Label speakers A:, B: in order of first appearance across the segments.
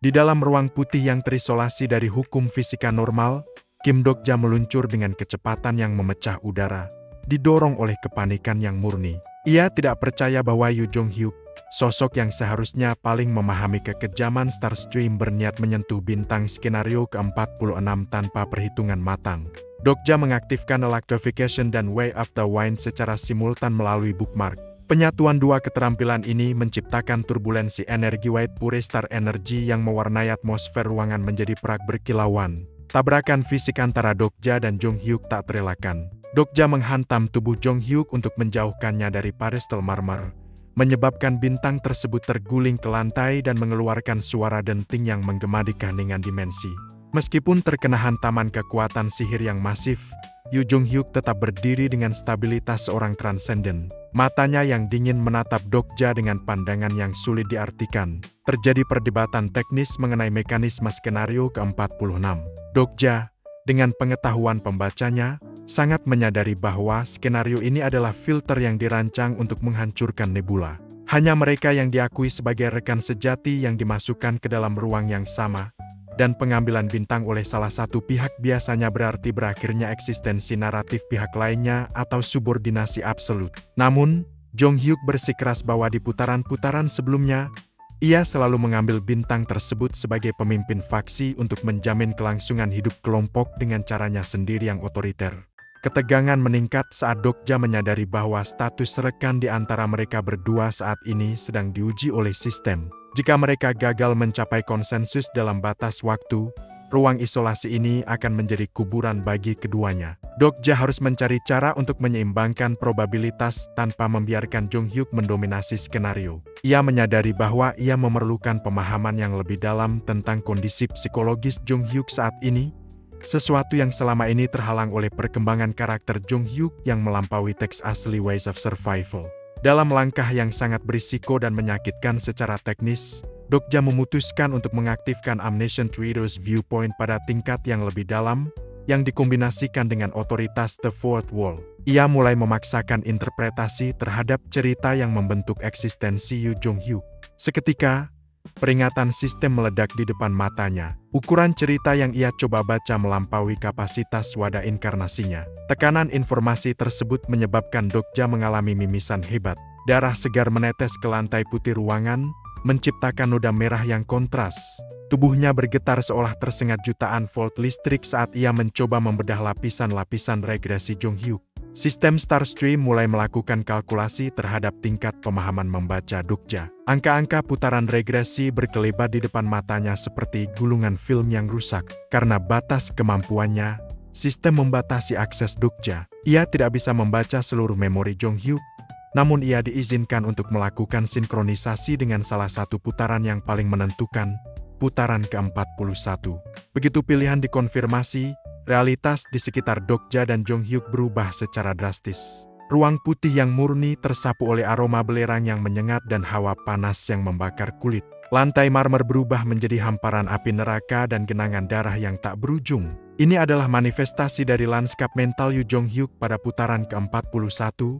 A: Di dalam ruang putih yang terisolasi dari hukum fisika normal, Kim Dokja meluncur dengan kecepatan yang memecah udara, didorong oleh kepanikan yang murni. Ia tidak percaya bahwa Yoo Jong-hyuk, sosok yang seharusnya paling memahami kekejaman Starstream, berniat menyentuh bintang skenario ke-46 tanpa perhitungan matang. Dokja mengaktifkan electrification dan way of the wind secara simultan melalui bookmark. Penyatuan dua keterampilan ini menciptakan turbulensi energi white pure star energy yang mewarnai atmosfer ruangan menjadi perak berkilauan. Tabrakan fisik antara Dokja dan Jong-hyuk tak terelakkan. Dokja menghantam tubuh Jong-hyuk untuk menjauhkannya dari pedestal marmer, menyebabkan bintang tersebut terguling ke lantai dan mengeluarkan suara denting yang menggema di keheningan dimensi. Meskipun terkena hantaman kekuatan sihir yang masif, Yoo Jong-hyuk tetap berdiri dengan stabilitas seorang transenden. Matanya yang dingin menatap Dokja dengan pandangan yang sulit diartikan. Terjadi perdebatan teknis mengenai mekanisme skenario ke-46. Dokja, dengan pengetahuan pembacanya, sangat menyadari bahwa skenario ini adalah filter yang dirancang untuk menghancurkan nebula. Hanya mereka yang diakui sebagai rekan sejati yang dimasukkan ke dalam ruang yang sama, dan pengambilan bintang oleh salah satu pihak biasanya berarti berakhirnya eksistensi naratif pihak lainnya atau subordinasi absolut. Namun, Jong-hyuk bersikeras bahwa di putaran-putaran sebelumnya, ia selalu mengambil bintang tersebut sebagai pemimpin faksi untuk menjamin kelangsungan hidup kelompok dengan caranya sendiri yang otoriter. Ketegangan meningkat saat Dokja menyadari bahwa status rekan di antara mereka berdua saat ini sedang diuji oleh sistem. Jika mereka gagal mencapai konsensus dalam batas waktu, ruang isolasi ini akan menjadi kuburan bagi keduanya. Dokja harus mencari cara untuk menyeimbangkan probabilitas tanpa membiarkan Jong-hyuk mendominasi skenario. Ia menyadari bahwa ia memerlukan pemahaman yang lebih dalam tentang kondisi psikologis Jong-hyuk saat ini, sesuatu yang selama ini terhalang oleh perkembangan karakter Jong-hyuk yang melampaui teks asli Ways of Survival. Dalam langkah yang sangat berisiko dan menyakitkan secara teknis, Dokja memutuskan untuk mengaktifkan Omniscient Reader's Viewpoint pada tingkat yang lebih dalam, yang dikombinasikan dengan otoritas The Fourth Wall. Ia mulai memaksakan interpretasi terhadap cerita yang membentuk eksistensi Yoo Jong-hyuk. Seketika, peringatan sistem meledak di depan matanya. Ukuran cerita yang ia coba baca melampaui kapasitas wadah inkarnasinya. Tekanan informasi tersebut menyebabkan Dokja mengalami mimisan hebat. Darah segar menetes ke lantai putih ruangan, menciptakan noda merah yang kontras. Tubuhnya bergetar seolah tersengat jutaan volt listrik saat ia mencoba membedah lapisan-lapisan regresi Jong-hyuk. Sistem Starstream mulai melakukan kalkulasi terhadap tingkat pemahaman membaca Dokja. Angka-angka putaran regresi berkelebat di depan matanya seperti gulungan film yang rusak. Karena batas kemampuannya, sistem membatasi akses Dokja. Ia tidak bisa membaca seluruh memori Jong-hyuk, namun ia diizinkan untuk melakukan sinkronisasi dengan salah satu putaran yang paling menentukan, putaran ke-41. Begitu pilihan dikonfirmasi, realitas di sekitar Dokja dan Jong-hyuk berubah secara drastis. Ruang putih yang murni tersapu oleh aroma belerang yang menyengat dan hawa panas yang membakar kulit. Lantai marmer berubah menjadi hamparan api neraka dan genangan darah yang tak berujung. Ini adalah manifestasi dari lanskap mental Yoo Jong-hyuk pada putaran ke-41,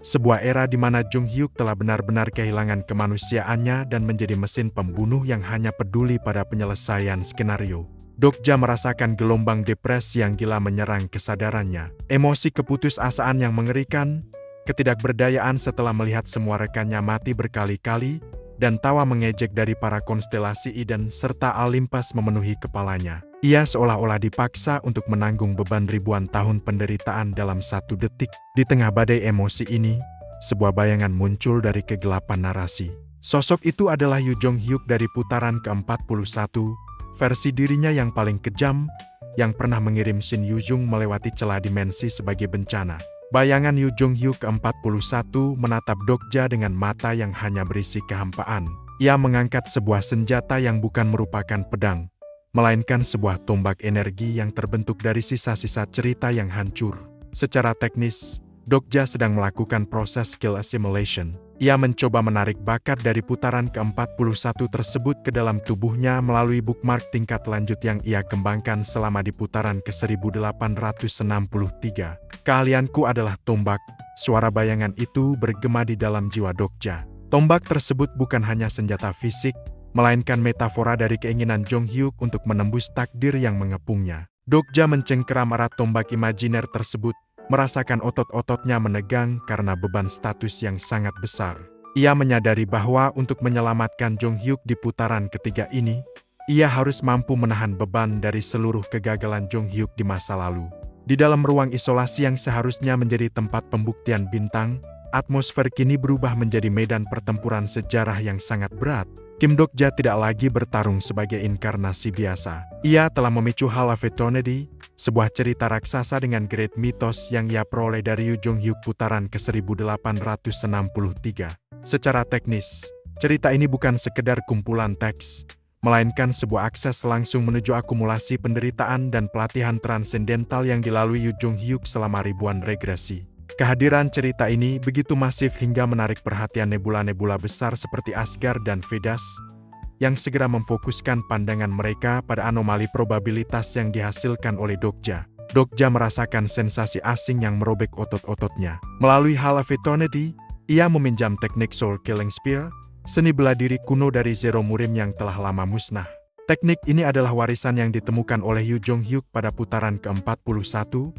A: sebuah era di mana Jong-hyuk telah benar-benar kehilangan kemanusiaannya dan menjadi mesin pembunuh yang hanya peduli pada penyelesaian skenario. Dokja merasakan gelombang depresi yang gila menyerang kesadarannya. Emosi keputusasaan yang mengerikan, ketidakberdayaan setelah melihat semua rekannya mati berkali-kali, dan tawa mengejek dari para konstelasi Eden serta Olympus memenuhi kepalanya. Ia seolah-olah dipaksa untuk menanggung beban ribuan tahun penderitaan dalam satu detik. Di tengah badai emosi ini, sebuah bayangan muncul dari kegelapan narasi. Sosok itu adalah Yoo Jong-hyuk dari putaran ke-41, versi dirinya yang paling kejam, yang pernah mengirim Shin Yoo-jung melewati celah dimensi sebagai bencana. Bayangan Yoo Jong-hyuk ke-41 menatap Dokja dengan mata yang hanya berisi kehampaan. Ia mengangkat sebuah senjata yang bukan merupakan pedang, melainkan sebuah tombak energi yang terbentuk dari sisa-sisa cerita yang hancur. Secara teknis, Dokja sedang melakukan proses skill assimilation. Ia mencoba menarik bakat dari putaran ke-41 tersebut ke dalam tubuhnya melalui bookmark tingkat lanjut yang ia kembangkan selama di putaran ke-1863. Keahlianku adalah tombak, suara bayangan itu bergema di dalam jiwa Dokja. Tombak tersebut bukan hanya senjata fisik, melainkan metafora dari keinginan Jong Hyuk untuk menembus takdir yang mengepungnya. Dokja mencengkeram erat tombak imajiner tersebut, merasakan otot-ototnya menegang karena beban status yang sangat besar. Ia menyadari bahwa untuk menyelamatkan Jong Hyuk di putaran ketiga ini, ia harus mampu menahan beban dari seluruh kegagalan Jong Hyuk di masa lalu. Di dalam ruang isolasi yang seharusnya menjadi tempat pembuktian bintang, atmosfer kini berubah menjadi medan pertempuran sejarah yang sangat berat. Kim Dokja tidak lagi bertarung sebagai inkarnasi biasa. Ia telah memicu Hall of Eternity, sebuah cerita raksasa dengan grade mitos yang ia peroleh dari Yoo Jong Hyuk putaran ke-1863. Secara teknis, cerita ini bukan sekedar kumpulan teks, melainkan sebuah akses langsung menuju akumulasi penderitaan dan pelatihan transendental yang dilalui Yoo Jong Hyuk selama ribuan regresi. Kehadiran cerita ini begitu masif hingga menarik perhatian nebula-nebula besar seperti Asgard dan Vedas, yang segera memfokuskan pandangan mereka pada anomali probabilitas yang dihasilkan oleh Dokja. Dokja merasakan sensasi asing yang merobek otot-ototnya. Melalui Hall of Eternity, ia meminjam teknik Soul Killing Spear, seni bela diri kuno dari Zero Murim yang telah lama musnah. Teknik ini adalah warisan yang ditemukan oleh Yoo Jong Hyuk pada putaran ke-41,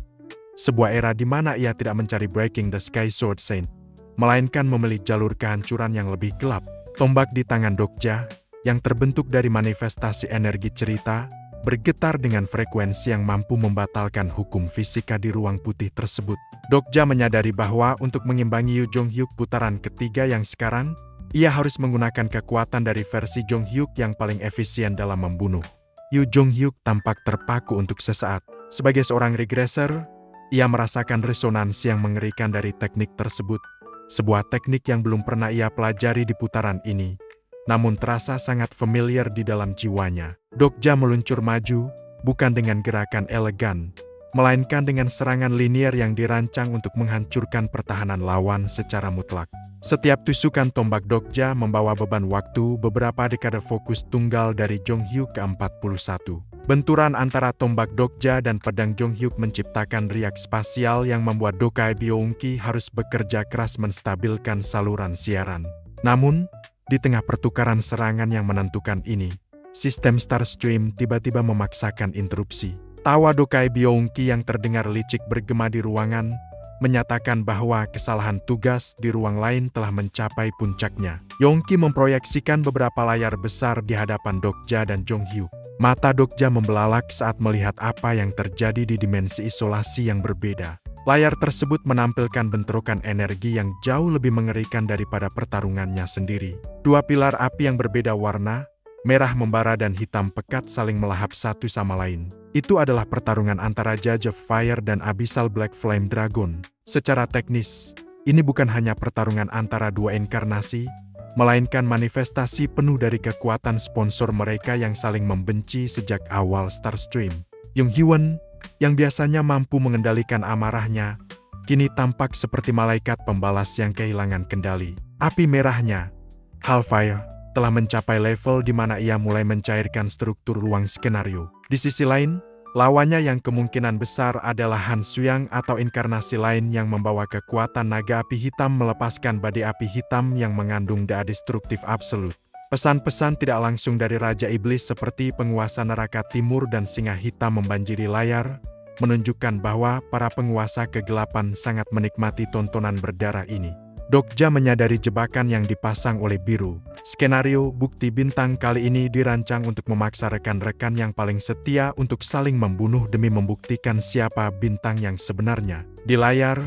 A: sebuah era di mana ia tidak mencari Breaking the Sky Sword Saint, melainkan memilih jalur kehancuran yang lebih gelap. Tombak di tangan Dokja, yang terbentuk dari manifestasi energi cerita, bergetar dengan frekuensi yang mampu membatalkan hukum fisika di ruang putih tersebut. Dokja menyadari bahwa untuk mengimbangi Yoo Jong Hyuk putaran ketiga yang sekarang, ia harus menggunakan kekuatan dari versi Jong Hyuk yang paling efisien dalam membunuh. Yoo Jong Hyuk tampak terpaku untuk sesaat. Sebagai seorang regresser, ia merasakan resonansi yang mengerikan dari teknik tersebut, sebuah teknik yang belum pernah ia pelajari di putaran ini, namun terasa sangat familiar di dalam jiwanya. Dokja meluncur maju, bukan dengan gerakan elegan, melainkan dengan serangan linier yang dirancang untuk menghancurkan pertahanan lawan secara mutlak. Setiap tusukan tombak Dokja membawa beban waktu beberapa dekade fokus tunggal dari Jong Hyuk ke-41. Benturan antara tombak Dokja dan pedang Jong Hyuk menciptakan riak spasial yang membuat Dokai Byeongki harus bekerja keras menstabilkan saluran siaran. Namun, di tengah pertukaran serangan yang menentukan ini, sistem Starstream tiba-tiba memaksakan interupsi. Tawa Dokai Byeongki yang terdengar licik bergema di ruangan, menyatakan bahwa kesalahan tugas di ruang lain telah mencapai puncaknya. Yongki memproyeksikan beberapa layar besar di hadapan Dokja dan Jong Hyuk. Mata Dokja membelalak saat melihat apa yang terjadi di dimensi isolasi yang berbeda. Layar tersebut menampilkan bentrokan energi yang jauh lebih mengerikan daripada pertarungannya sendiri. Dua pilar api yang berbeda warna, merah membara dan hitam pekat saling melahap satu sama lain. Itu adalah pertarungan antara Judge of Fire dan Abyssal Black Flame Dragon. Secara teknis, ini bukan hanya pertarungan antara dua inkarnasi, melainkan manifestasi penuh dari kekuatan sponsor mereka yang saling membenci sejak awal Starstream. Jung Hyun, yang biasanya mampu mengendalikan amarahnya, kini tampak seperti malaikat pembalas yang kehilangan kendali. Api merahnya, Hellfire, telah mencapai level di mana ia mulai mencairkan struktur ruang skenario. Di sisi lain, lawannya yang kemungkinan besar adalah Han Suyang atau inkarnasi lain yang membawa kekuatan naga api hitam melepaskan badai api hitam yang mengandung The Destructive Absolute. Pesan-pesan tidak langsung dari Raja Iblis seperti penguasa neraka timur dan singa hitam membanjiri layar, menunjukkan bahwa para penguasa kegelapan sangat menikmati tontonan berdarah ini. Dokja menyadari jebakan yang dipasang oleh Biru. Skenario Bukti Bintang kali ini dirancang untuk memaksa rekan-rekan yang paling setia untuk saling membunuh demi membuktikan siapa bintang yang sebenarnya. Di layar,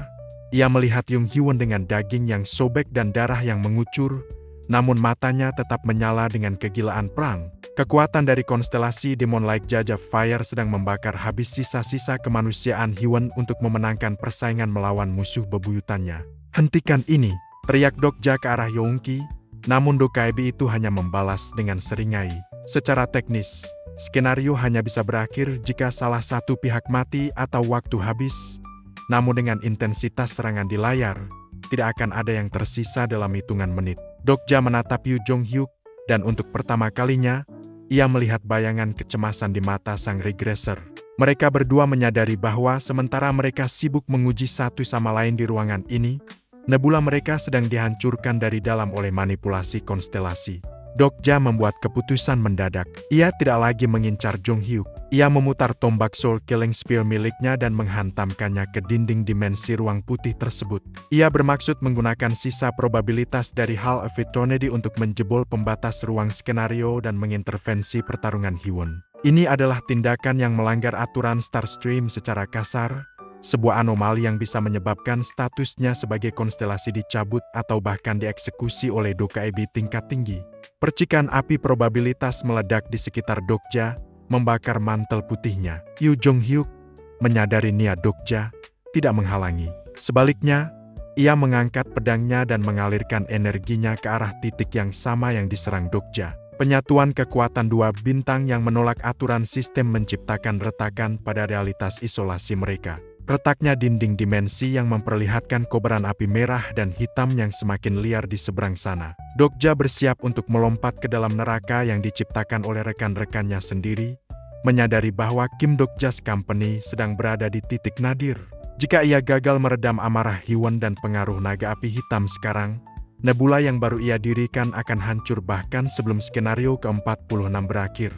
A: ia melihat Jung Hyun dengan daging yang sobek dan darah yang mengucur, namun matanya tetap menyala dengan kegilaan perang. Kekuatan dari konstelasi Demon-like Judge of Fire sedang membakar habis sisa-sisa kemanusiaan Hyun untuk memenangkan persaingan melawan musuh bebuyutannya. "Hentikan ini!" teriak Dokja ke arah Yongki, namun Dokaibi itu hanya membalas dengan seringai. Secara teknis, skenario hanya bisa berakhir jika salah satu pihak mati atau waktu habis, namun dengan intensitas serangan di layar, tidak akan ada yang tersisa dalam hitungan menit. Dokja menatap Yoo Jong Hyuk, dan untuk pertama kalinya, ia melihat bayangan kecemasan di mata sang regresser. Mereka berdua menyadari bahwa sementara mereka sibuk menguji satu sama lain di ruangan ini, nebula mereka sedang dihancurkan dari dalam oleh manipulasi konstelasi. Dokja membuat keputusan mendadak. Ia tidak lagi mengincar Jong Hyuk. Ia memutar tombak Soul Killing Spear miliknya dan menghantamkannya ke dinding dimensi ruang putih tersebut. Ia bermaksud menggunakan sisa probabilitas dari Hall of Eternity untuk menjebol pembatas ruang skenario dan mengintervensi pertarungan Hyewon. Ini adalah tindakan yang melanggar aturan Starstream secara kasar, sebuah anomali yang bisa menyebabkan statusnya sebagai konstelasi dicabut atau bahkan dieksekusi oleh Dokaebi tingkat tinggi. Percikan api probabilitas meledak di sekitar Dokja, membakar mantel putihnya. Yu Jong Hyuk menyadari niat Dokja tidak menghalangi. Sebaliknya, ia mengangkat pedangnya dan mengalirkan energinya ke arah titik yang sama yang diserang Dokja. Penyatuan kekuatan dua bintang yang menolak aturan sistem menciptakan retakan pada realitas isolasi mereka. Retaknya dinding dimensi yang memperlihatkan kobaran api merah dan hitam yang semakin liar di seberang sana. Dokja bersiap untuk melompat ke dalam neraka yang diciptakan oleh rekan-rekannya sendiri, menyadari bahwa Kim Dokja's Company sedang berada di titik nadir. Jika ia gagal meredam amarah Hyewon dan pengaruh naga api hitam sekarang, nebula yang baru ia dirikan akan hancur bahkan sebelum skenario ke-46 berakhir.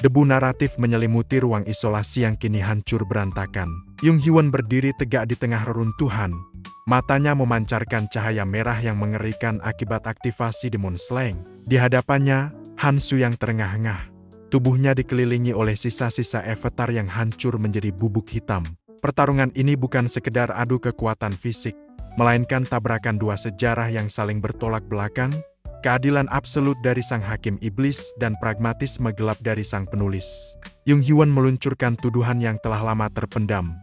A: Debu naratif menyelimuti ruang isolasi yang kini hancur berantakan. Jong Hyewon berdiri tegak di tengah reruntuhan. Matanya memancarkan cahaya merah yang mengerikan akibat aktivasi Demon Slang. Di hadapannya, Han Su yang terengah-engah. Tubuhnya dikelilingi oleh sisa-sisa avatar yang hancur menjadi bubuk hitam. Pertarungan ini bukan sekedar adu kekuatan fisik, melainkan tabrakan dua sejarah yang saling bertolak belakang, keadilan absolut dari sang hakim iblis dan pragmatisme gelap dari sang penulis. Jong Hyewon meluncurkan tuduhan yang telah lama terpendam,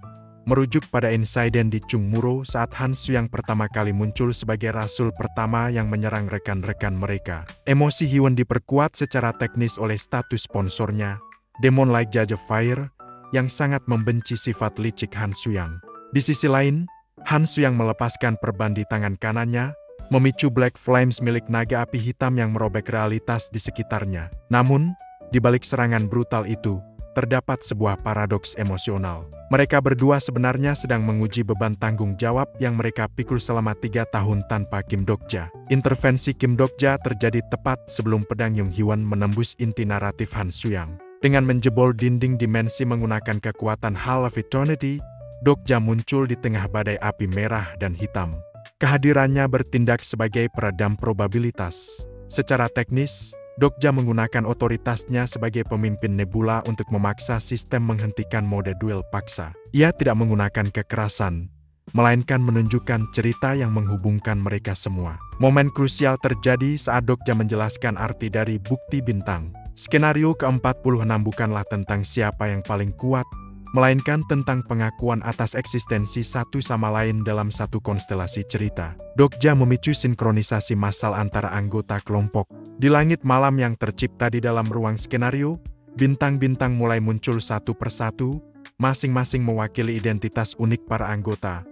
A: merujuk pada insiden di Chungmuro saat Han Su yang pertama kali muncul sebagai rasul pertama yang menyerang rekan-rekan mereka. Emosi Hyewon diperkuat secara teknis oleh status sponsornya, Demon Like Judge of Fire, yang sangat membenci sifat licik Han Su yang. Di sisi lain, Han Su yang melepaskan perban di tangan kanannya, memicu Black Flames milik naga api hitam yang merobek realitas di sekitarnya. Namun, di balik serangan brutal itu, terdapat sebuah paradoks emosional. Mereka berdua sebenarnya sedang menguji beban tanggung jawab yang mereka pikul selama 3 tahun tanpa Kim Dokja. Intervensi Kim Dokja terjadi tepat sebelum pedang Jong Hyewon menembus inti naratif Han Su yang. Dengan menjebol dinding dimensi menggunakan kekuatan Hall of Eternity, Dokja muncul di tengah badai api merah dan hitam. Kehadirannya bertindak sebagai peredam probabilitas. Secara teknis, Dokja menggunakan otoritasnya sebagai pemimpin nebula untuk memaksa sistem menghentikan mode duel paksa. Ia tidak menggunakan kekerasan, melainkan menunjukkan cerita yang menghubungkan mereka semua. Momen krusial terjadi saat Dokja menjelaskan arti dari bukti bintang. Skenario ke-46 bukanlah tentang siapa yang paling kuat, melainkan tentang pengakuan atas eksistensi satu sama lain dalam satu konstelasi cerita. Dokja memicu sinkronisasi massal antara anggota kelompok. Di langit malam yang tercipta di dalam ruang skenario, bintang-bintang mulai muncul satu persatu, masing-masing mewakili identitas unik para anggota.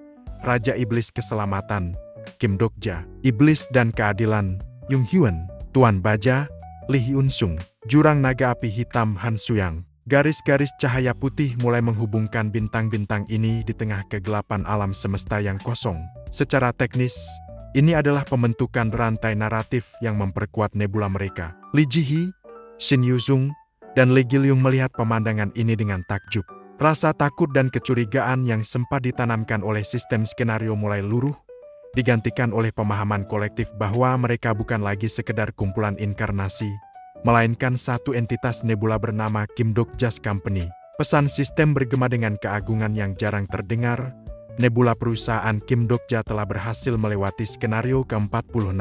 A: Raja Iblis Keselamatan, Kim Dokja. Iblis dan Keadilan, Jong Hyewon. Tuan Baja, Lee Hyun Sung. Jurang Naga Api Hitam, Han Su yang. Garis-garis cahaya putih mulai menghubungkan bintang-bintang ini di tengah kegelapan alam semesta yang kosong. Secara teknis, ini adalah pembentukan rantai naratif yang memperkuat nebula mereka. Lee Ji-hee, Shin Yu-sung, dan Lee Gil-young melihat pemandangan ini dengan takjub. Rasa takut dan kecurigaan yang sempat ditanamkan oleh sistem skenario mulai luruh, digantikan oleh pemahaman kolektif bahwa mereka bukan lagi sekedar kumpulan inkarnasi, melainkan satu entitas nebula bernama Kim Dokja's Company. Pesan sistem bergema dengan keagungan yang jarang terdengar. Nebula perusahaan Kim Dokja telah berhasil melewati skenario ke-46.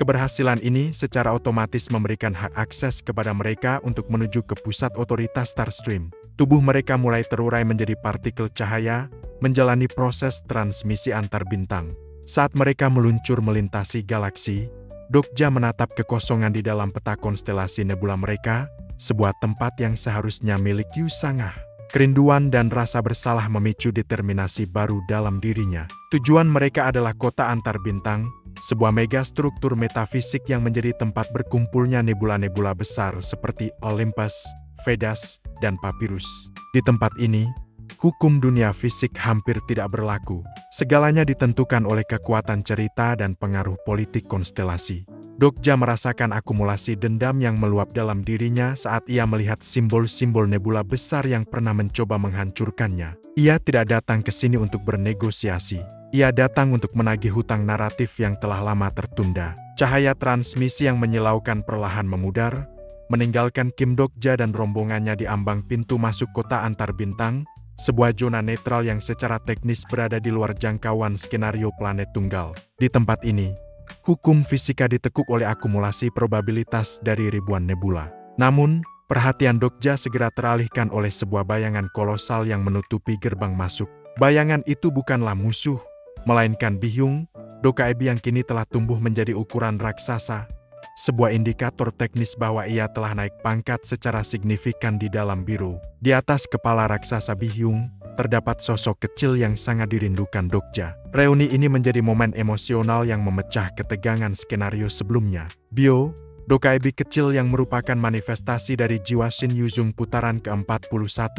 A: Keberhasilan ini secara otomatis memberikan hak akses kepada mereka untuk menuju ke pusat otoritas Starstream. Tubuh mereka mulai terurai menjadi partikel cahaya, menjalani proses transmisi antar bintang. Saat mereka meluncur melintasi galaksi, Dokja menatap kekosongan di dalam peta konstelasi nebula mereka, sebuah tempat yang seharusnya milik Yu Sangah. Kerinduan dan rasa bersalah memicu determinasi baru dalam dirinya. Tujuan mereka adalah kota antar bintang, sebuah megastruktur metafisik yang menjadi tempat berkumpulnya nebula-nebula besar seperti Olympus, Vedas, dan Papyrus. Di tempat ini, hukum dunia fisik hampir tidak berlaku. Segalanya ditentukan oleh kekuatan cerita dan pengaruh politik konstelasi. Dokja merasakan akumulasi dendam yang meluap dalam dirinya saat ia melihat simbol-simbol nebula besar yang pernah mencoba menghancurkannya. Ia tidak datang ke sini untuk bernegosiasi. Ia datang untuk menagih hutang naratif yang telah lama tertunda. Cahaya transmisi yang menyilaukan perlahan memudar, meninggalkan Kim Dokja dan rombongannya di ambang pintu masuk kota antar bintang, sebuah zona netral yang secara teknis berada di luar jangkauan skenario planet tunggal. Di tempat ini, hukum fisika ditekuk oleh akumulasi probabilitas dari ribuan nebula. Namun, perhatian Dokja segera teralihkan oleh sebuah bayangan kolosal yang menutupi gerbang masuk. Bayangan itu bukanlah musuh, melainkan Bihyung, Dokaebi yang kini telah tumbuh menjadi ukuran raksasa. Sebuah indikator teknis bahwa ia telah naik pangkat secara signifikan di dalam biru. Di atas kepala raksasa Bihyung, terdapat sosok kecil yang sangat dirindukan Dokja. Reuni ini menjadi momen emosional yang memecah ketegangan skenario sebelumnya. Bio, Dokaebi kecil yang merupakan manifestasi dari jiwa Shin Yuzung putaran ke-41,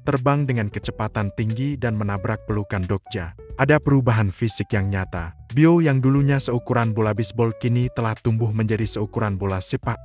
A: terbang dengan kecepatan tinggi dan menabrak pelukan Dokja. Ada perubahan fisik yang nyata. Bio yang dulunya seukuran bola bisbol kini telah tumbuh menjadi seukuran bola sepak,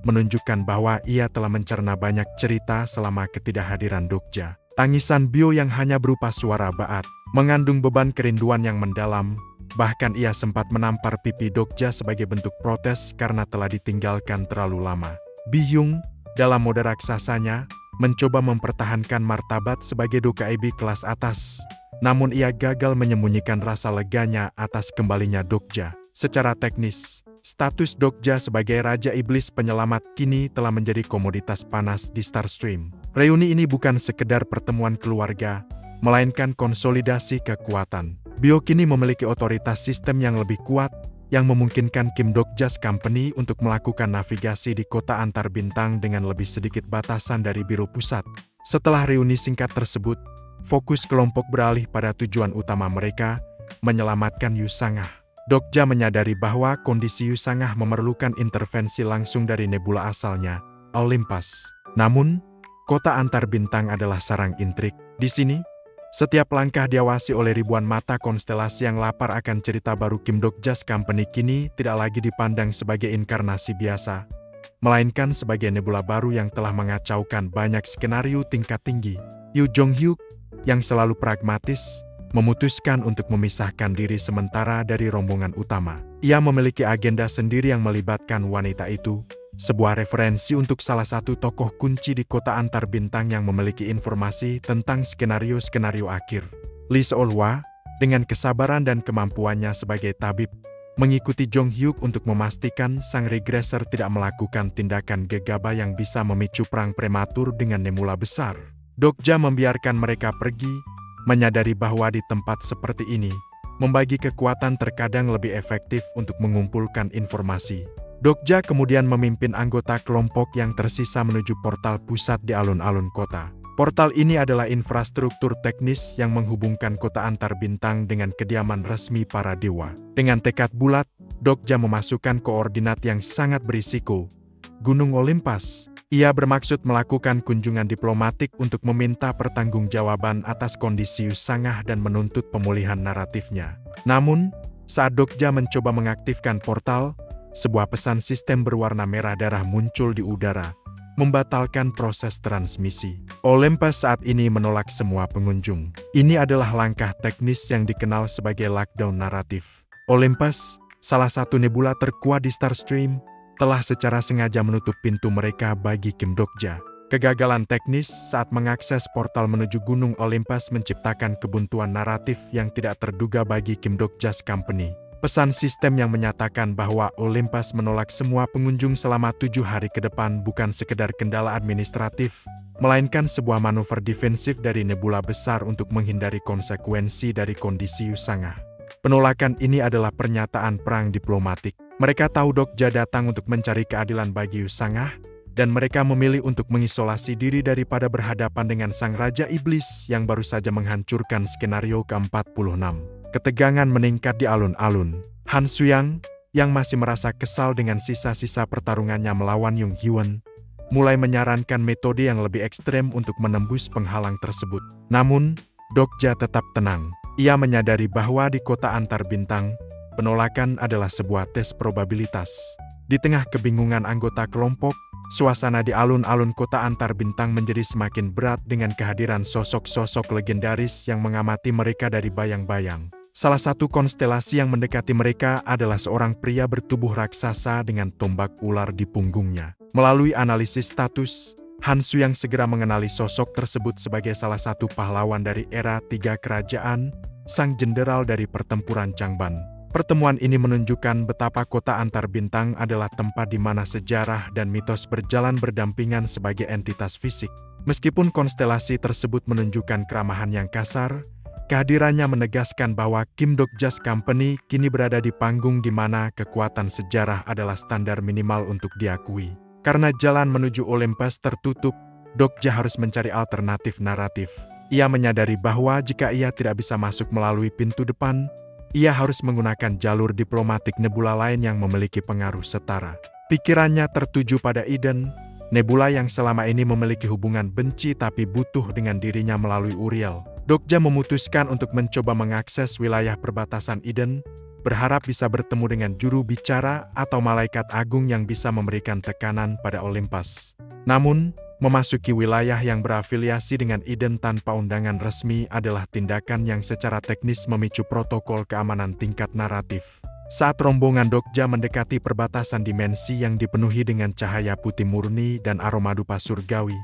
A: menunjukkan bahwa ia telah mencerna banyak cerita selama ketidakhadiran Dokja. Tangisan Bio yang hanya berupa suara baat, mengandung beban kerinduan yang mendalam, bahkan ia sempat menampar pipi Dokja sebagai bentuk protes karena telah ditinggalkan terlalu lama. Bihyung, dalam mode raksasanya, mencoba mempertahankan martabat sebagai Dokaebi kelas atas. Namun ia gagal menyembunyikan rasa leganya atas kembalinya Dokja. Secara teknis, status Dokja sebagai Raja Iblis Penyelamat kini telah menjadi komoditas panas di Starstream. Reuni ini bukan sekedar pertemuan keluarga, melainkan konsolidasi kekuatan. Bio kini memiliki otoritas sistem yang lebih kuat, yang memungkinkan Kim Dokja's Company untuk melakukan navigasi di kota antar bintang dengan lebih sedikit batasan dari biru pusat. Setelah reuni singkat tersebut, fokus kelompok beralih pada tujuan utama mereka, menyelamatkan Yusangah. Dokja menyadari bahwa kondisi Yusangah memerlukan intervensi langsung dari nebula asalnya, Olympus. Namun, kota antar bintang adalah sarang intrik. Di sini, setiap langkah diawasi oleh ribuan mata konstelasi yang lapar akan cerita baru. Kim Dokja's Company kini tidak lagi dipandang sebagai inkarnasi biasa, melainkan sebagai nebula baru yang telah mengacaukan banyak skenario tingkat tinggi. Yu Jong-hyuk, yang selalu pragmatis, memutuskan untuk memisahkan diri sementara dari rombongan utama. Ia memiliki agenda sendiri yang melibatkan wanita itu, sebuah referensi untuk salah satu tokoh kunci di kota antar bintang yang memiliki informasi tentang skenario-skenario akhir. Lee Seol-hwa, dengan kesabaran dan kemampuannya sebagai tabib, mengikuti Jong-hyuk untuk memastikan sang regresser tidak melakukan tindakan gegabah yang bisa memicu perang prematur dengan nebula besar. Dokja membiarkan mereka pergi, menyadari bahwa di tempat seperti ini, membagi kekuatan terkadang lebih efektif untuk mengumpulkan informasi. Dokja kemudian memimpin anggota kelompok yang tersisa menuju portal pusat di alun-alun kota. Portal ini adalah infrastruktur teknis yang menghubungkan kota antar bintang dengan kediaman resmi para dewa. Dengan tekad bulat, Dokja memasukkan koordinat yang sangat berisiko, Gunung Olympus. Ia bermaksud melakukan kunjungan diplomatik untuk meminta pertanggungjawaban atas kondisi Yusangah dan menuntut pemulihan naratifnya. Namun, saat Dokja mencoba mengaktifkan portal, sebuah pesan sistem berwarna merah darah muncul di udara, membatalkan proses transmisi. Olympus saat ini menolak semua pengunjung. Ini adalah langkah teknis yang dikenal sebagai lockdown naratif. Olympus, salah satu nebula terkuat di Starstream, telah secara sengaja menutup pintu mereka bagi Kim Dokja. Kegagalan teknis saat mengakses portal menuju Gunung Olympus menciptakan kebuntuan naratif yang tidak terduga bagi Kim Dokja's Company. Pesan sistem yang menyatakan bahwa Olympus menolak semua pengunjung selama 7 hari ke depan bukan sekedar kendala administratif, melainkan sebuah manuver defensif dari nebula besar untuk menghindari konsekuensi dari kondisi Yusangah. Penolakan ini adalah pernyataan perang diplomatik. Mereka tahu Dokja datang untuk mencari keadilan bagi Yusangah, dan mereka memilih untuk mengisolasi diri daripada berhadapan dengan sang Raja Iblis yang baru saja menghancurkan skenario ke-46. Ketegangan meningkat di alun-alun. Han Suyang, yang masih merasa kesal dengan sisa-sisa pertarungannya melawan Jung Hyun, mulai menyarankan metode yang lebih ekstrem untuk menembus penghalang tersebut. Namun, Dokja tetap tenang. Ia menyadari bahwa di kota antar bintang, penolakan adalah sebuah tes probabilitas. Di tengah kebingungan anggota kelompok, suasana di alun-alun kota antar bintang menjadi semakin berat dengan kehadiran sosok-sosok legendaris yang mengamati mereka dari bayang-bayang. Salah satu konstelasi yang mendekati mereka adalah seorang pria bertubuh raksasa dengan tombak ular di punggungnya. Melalui analisis status, Han Suyang segera mengenali sosok tersebut sebagai salah satu pahlawan dari era Tiga Kerajaan, sang jenderal dari pertempuran Changban. Pertemuan ini menunjukkan betapa kota antar bintang adalah tempat di mana sejarah dan mitos berjalan berdampingan sebagai entitas fisik. Meskipun konstelasi tersebut menunjukkan keramahan yang kasar, kehadirannya menegaskan bahwa Kim Dok-ja's Company kini berada di panggung di mana kekuatan sejarah adalah standar minimal untuk diakui. Karena jalan menuju Olympus tertutup, Dok-ja harus mencari alternatif naratif. Ia menyadari bahwa jika ia tidak bisa masuk melalui pintu depan, ia harus menggunakan jalur diplomatik nebula lain yang memiliki pengaruh setara. Pikirannya tertuju pada Eden, nebula yang selama ini memiliki hubungan benci tapi butuh dengan dirinya melalui Uriel. Dok-ja memutuskan untuk mencoba mengakses wilayah perbatasan Eden, berharap bisa bertemu dengan juru bicara atau malaikat agung yang bisa memberikan tekanan pada Olympus. Namun, memasuki wilayah yang berafiliasi dengan Eden tanpa undangan resmi adalah tindakan yang secara teknis memicu protokol keamanan tingkat naratif. Saat rombongan Dok-ja mendekati perbatasan dimensi yang dipenuhi dengan cahaya putih murni dan aroma dupa surgawi,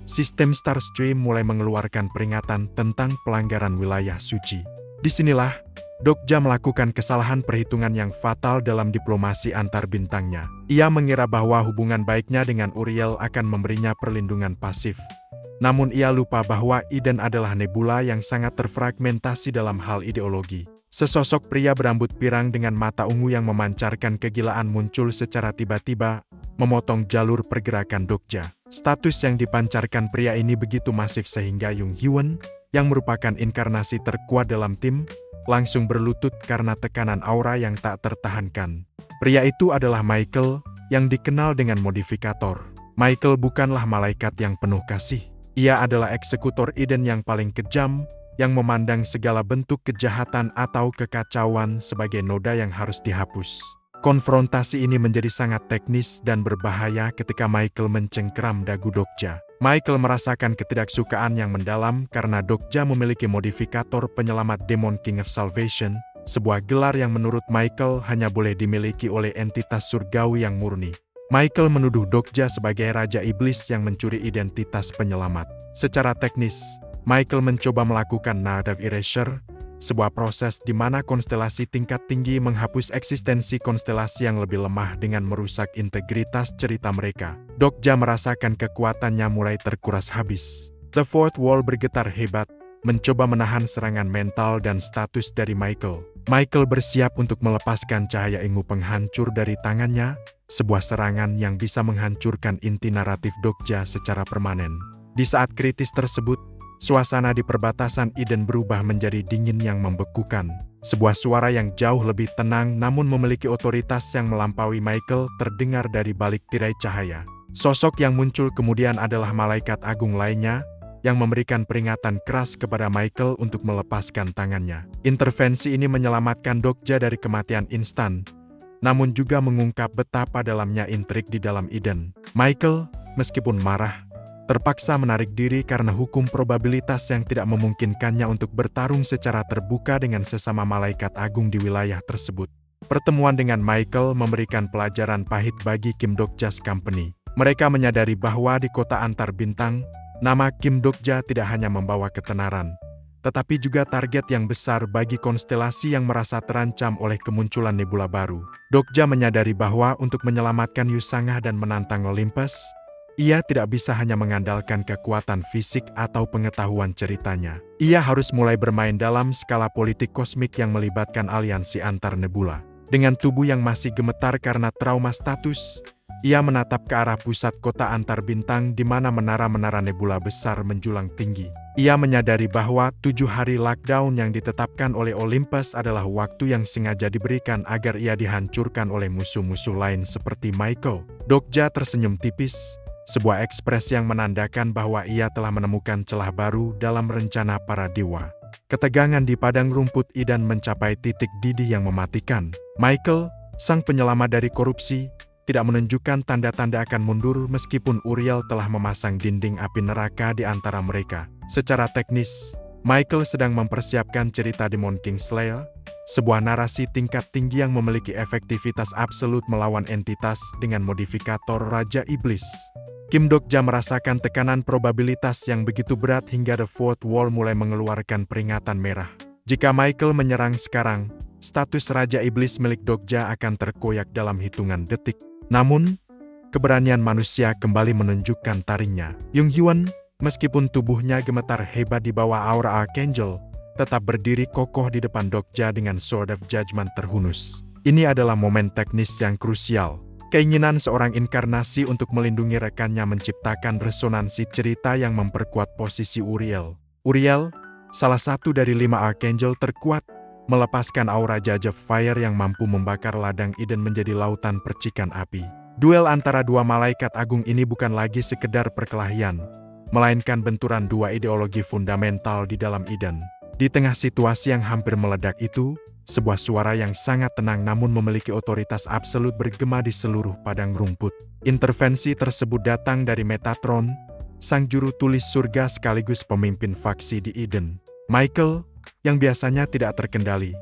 A: sistem Starstream mulai mengeluarkan peringatan tentang pelanggaran wilayah suci. Disinilah, Dok-ja melakukan kesalahan perhitungan yang fatal dalam diplomasi antar bintangnya. Ia mengira bahwa hubungan baiknya dengan Uriel akan memberinya perlindungan pasif. Namun ia lupa bahwa Eden adalah nebula yang sangat terfragmentasi dalam hal ideologi. Sesosok pria berambut pirang dengan mata ungu yang memancarkan kegilaan muncul secara tiba-tiba, memotong jalur pergerakan Dok-ja. Status yang dipancarkan pria ini begitu masif sehingga Jung Hyun, yang merupakan inkarnasi terkuat dalam tim, langsung berlutut karena tekanan aura yang tak tertahankan. Pria itu adalah Michael, yang dikenal dengan modifikator. Michael bukanlah malaikat yang penuh kasih. Ia adalah eksekutor Eden yang paling kejam, yang memandang segala bentuk kejahatan atau kekacauan sebagai noda yang harus dihapus. Konfrontasi ini menjadi sangat teknis dan berbahaya ketika Michael mencengkeram dagu Dok-ja. Michael merasakan ketidaksukaan yang mendalam karena Dok-ja memiliki modifikator penyelamat Demon King of Salvation, sebuah gelar yang menurut Michael hanya boleh dimiliki oleh entitas surgawi yang murni. Michael menuduh Dok-ja sebagai Raja Iblis yang mencuri identitas penyelamat. Secara teknis, Michael mencoba melakukan narrative erasure, sebuah proses di mana konstelasi tingkat tinggi menghapus eksistensi konstelasi yang lebih lemah dengan merusak integritas cerita mereka. Dok-ja merasakan kekuatannya mulai terkuras habis. The Fourth Wall bergetar hebat, mencoba menahan serangan mental dan status dari Michael. Michael bersiap untuk melepaskan cahaya ungu penghancur dari tangannya, sebuah serangan yang bisa menghancurkan inti naratif Dok-ja secara permanen. Di saat kritis tersebut, suasana di perbatasan Eden berubah menjadi dingin yang membekukan. Sebuah suara yang jauh lebih tenang namun memiliki otoritas yang melampaui Michael terdengar dari balik tirai cahaya. Sosok yang muncul kemudian adalah malaikat agung lainnya, yang memberikan peringatan keras kepada Michael untuk melepaskan tangannya. Intervensi ini menyelamatkan Dok-ja dari kematian instan, namun juga mengungkap betapa dalamnya intrik di dalam Eden. Michael, meskipun marah, terpaksa menarik diri karena hukum probabilitas yang tidak memungkinkannya untuk bertarung secara terbuka dengan sesama malaikat agung di wilayah tersebut. Pertemuan dengan Michael memberikan pelajaran pahit bagi Kim Dok-ja's Company. Mereka menyadari bahwa di kota antar bintang, nama Kim Dok-ja tidak hanya membawa ketenaran, tetapi juga target yang besar bagi konstelasi yang merasa terancam oleh kemunculan nebula baru. Dok-ja menyadari bahwa untuk menyelamatkan Yusangah dan menantang Olympus, ia tidak bisa hanya mengandalkan kekuatan fisik atau pengetahuan ceritanya. Ia harus mulai bermain dalam skala politik kosmik yang melibatkan aliansi antar nebula. Dengan tubuh yang masih gemetar karena trauma status, ia menatap ke arah pusat kota antar bintang di mana menara-menara nebula besar menjulang tinggi. Ia menyadari bahwa 7 hari lockdown yang ditetapkan oleh Olympus adalah waktu yang sengaja diberikan agar ia dihancurkan oleh musuh-musuh lain seperti Michael. Dok-ja tersenyum tipis, sebuah ekspresi yang menandakan bahwa ia telah menemukan celah baru dalam rencana para dewa. Ketegangan di padang rumput Eden mencapai titik didih yang mematikan. Michael, sang penyelamat dari korupsi, tidak menunjukkan tanda-tanda akan mundur meskipun Uriel telah memasang dinding api neraka di antara mereka. Secara teknis, Michael sedang mempersiapkan cerita Demon Kingslayer, sebuah narasi tingkat tinggi yang memiliki efektivitas absolut melawan entitas dengan modifikator Raja Iblis. Kim Dok-ja merasakan tekanan probabilitas yang begitu berat hingga The Fourth Wall mulai mengeluarkan peringatan merah. Jika Michael menyerang sekarang, status Raja Iblis milik Dok-ja akan terkoyak dalam hitungan detik. Namun, keberanian manusia kembali menunjukkan taringnya. Jung Hyun, meskipun tubuhnya gemetar hebat di bawah aura Archangel, tetap berdiri kokoh di depan Dok-ja dengan Sword of Judgment terhunus. Ini adalah momen teknis yang krusial. Keinginan seorang inkarnasi untuk melindungi rekannya menciptakan resonansi cerita yang memperkuat posisi Uriel. Uriel, salah satu dari 5 Archangel terkuat, melepaskan aura Judge of Fire yang mampu membakar ladang Eden menjadi lautan percikan api. Duel antara dua malaikat agung ini bukan lagi sekedar perkelahian, melainkan benturan dua ideologi fundamental di dalam Eden. Di tengah situasi yang hampir meledak itu, sebuah suara yang sangat tenang namun memiliki otoritas absolut bergema di seluruh padang rumput. Intervensi tersebut datang dari Metatron, sang juru tulis surga sekaligus pemimpin faksi di Eden. Michael, yang biasanya tidak terkendali,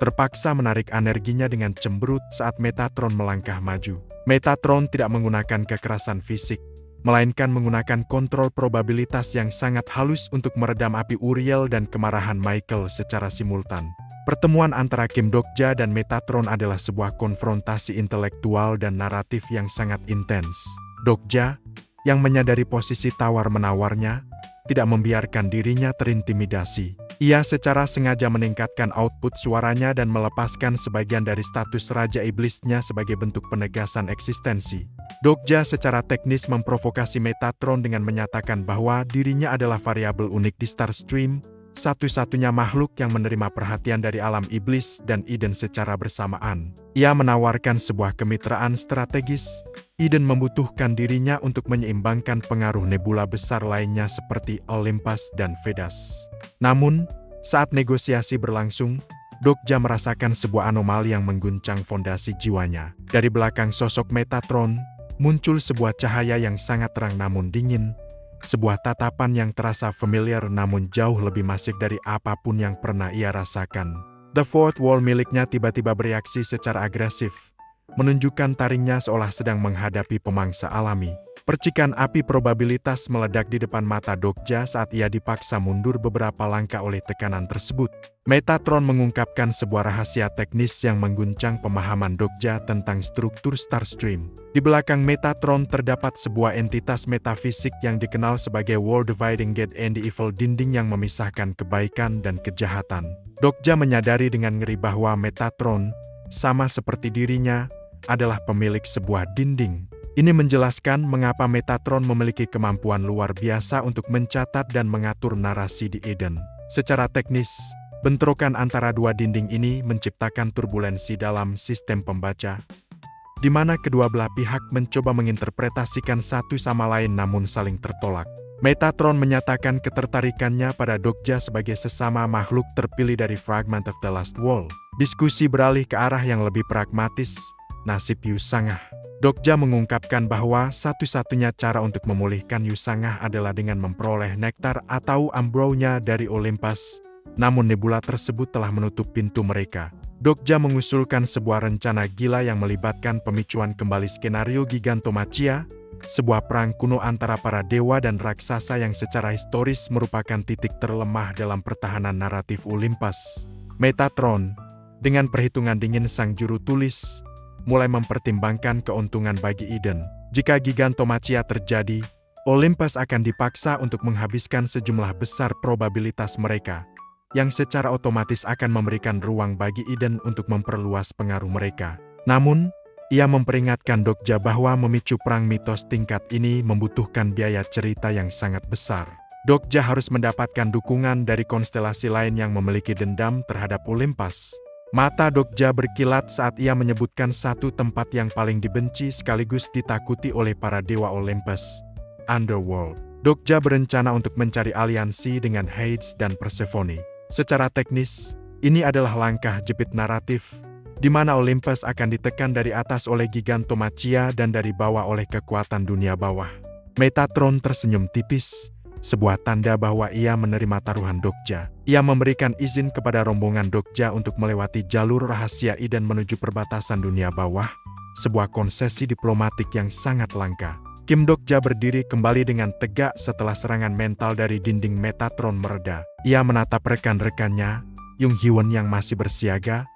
A: terpaksa menarik energinya dengan cemberut saat Metatron melangkah maju. Metatron tidak menggunakan kekerasan fisik, melainkan menggunakan kontrol probabilitas yang sangat halus untuk meredam api Uriel dan kemarahan Michael secara simultan. Pertemuan antara Kim Dok-ja dan Metatron adalah sebuah konfrontasi intelektual dan naratif yang sangat intens. Dok-ja, yang menyadari posisi tawar-menawarnya, tidak membiarkan dirinya terintimidasi. Ia secara sengaja meningkatkan output suaranya dan melepaskan sebagian dari status Raja Iblisnya sebagai bentuk penegasan eksistensi. Dok-ja secara teknis memprovokasi Metatron dengan menyatakan bahwa dirinya adalah variabel unik di Starstream, satu-satunya makhluk yang menerima perhatian dari alam iblis dan Eden secara bersamaan. Ia menawarkan sebuah kemitraan strategis. Eden membutuhkan dirinya untuk menyeimbangkan pengaruh nebula besar lainnya seperti Olympus dan Vedas. Namun, saat negosiasi berlangsung, Dok-ja merasakan sebuah anomali yang mengguncang fondasi jiwanya. Dari belakang sosok Metatron, muncul sebuah cahaya yang sangat terang namun dingin, sebuah tatapan yang terasa familiar namun jauh lebih masif dari apapun yang pernah ia rasakan. The Fourth Wall miliknya tiba-tiba bereaksi secara agresif, menunjukkan taringnya seolah sedang menghadapi pemangsa alami. Percikan api probabilitas meledak di depan mata Dok-ja saat ia dipaksa mundur beberapa langkah oleh tekanan tersebut. Metatron mengungkapkan sebuah rahasia teknis yang mengguncang pemahaman Dok-ja tentang struktur Starstream. Di belakang Metatron terdapat sebuah entitas metafisik yang dikenal sebagai World Dividing Gate and the Evil Dinding yang memisahkan kebaikan dan kejahatan. Dok-ja menyadari dengan ngeri bahwa Metatron, sama seperti dirinya, adalah pemilik sebuah dinding. Ini menjelaskan mengapa Metatron memiliki kemampuan luar biasa untuk mencatat dan mengatur narasi di Eden. Secara teknis, bentrokan antara dua dinding ini menciptakan turbulensi dalam sistem pembaca, di mana kedua belah pihak mencoba menginterpretasikan satu sama lain namun saling tertolak. Metatron menyatakan ketertarikannya pada Dok-ja sebagai sesama makhluk terpilih dari Fragment of the Last Wall. Diskusi beralih ke arah yang lebih pragmatis, nasib Yusangah. Dok-ja mengungkapkan bahwa satu-satunya cara untuk memulihkan Yusangah adalah dengan memperoleh nektar atau ambronya dari Olympus, namun nebula tersebut telah menutup pintu mereka. Dok-ja mengusulkan sebuah rencana gila yang melibatkan pemicuan kembali skenario Gigantomachia, sebuah perang kuno antara para dewa dan raksasa yang secara historis merupakan titik terlemah dalam pertahanan naratif Olympus. Metatron, dengan perhitungan dingin sang juru tulis, mulai mempertimbangkan keuntungan bagi Eden. Jika Gigantomachia terjadi, Olympus akan dipaksa untuk menghabiskan sejumlah besar probabilitas mereka, yang secara otomatis akan memberikan ruang bagi Eden untuk memperluas pengaruh mereka. Namun, ia memperingatkan Dok-ja bahwa memicu perang mitos tingkat ini membutuhkan biaya cerita yang sangat besar. Dok-ja harus mendapatkan dukungan dari konstelasi lain yang memiliki dendam terhadap Olympus. Mata Dok-ja berkilat saat ia menyebutkan satu tempat yang paling dibenci sekaligus ditakuti oleh para dewa Olympus, Underworld. Dok-ja berencana untuk mencari aliansi dengan Hades dan Persephone. Secara teknis, ini adalah langkah jepit naratif, di mana Olympus akan ditekan dari atas oleh Gigantomachia dan dari bawah oleh kekuatan dunia bawah. Metatron tersenyum tipis, sebuah tanda bahwa ia menerima taruhan Dokja. Ia memberikan izin kepada rombongan Dokja untuk melewati jalur rahasia Eden menuju perbatasan dunia bawah, sebuah konsesi diplomatik yang sangat langka. Kim Dokja berdiri kembali dengan tegak setelah serangan mental dari dinding Metatron mereda. Ia menatap rekan-rekannya, Jung Hyun yang masih bersiaga,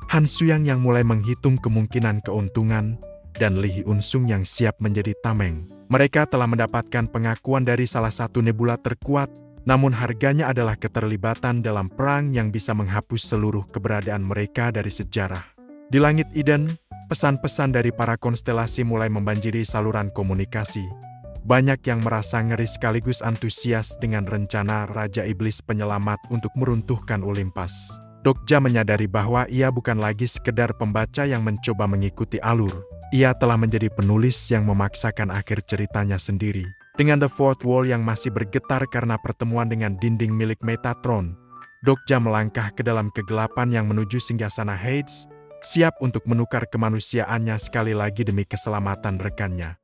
A: Han Suyang yang mulai menghitung kemungkinan keuntungan, dan Lee Hyun Sung yang siap menjadi tameng. Mereka telah mendapatkan pengakuan dari salah satu nebula terkuat, namun harganya adalah keterlibatan dalam perang yang bisa menghapus seluruh keberadaan mereka dari sejarah. Di langit Eden, pesan-pesan dari para konstelasi mulai membanjiri saluran komunikasi. Banyak yang merasa ngeri sekaligus antusias dengan rencana Raja Iblis Penyelamat untuk meruntuhkan Olympus. Dokja menyadari bahwa ia bukan lagi sekedar pembaca yang mencoba mengikuti alur. Ia telah menjadi penulis yang memaksakan akhir ceritanya sendiri. Dengan The Fourth Wall yang masih bergetar karena pertemuan dengan dinding milik Metatron, Dokja melangkah ke dalam kegelapan yang menuju singgasana Hades, siap untuk menukar kemanusiaannya sekali lagi demi keselamatan rekannya.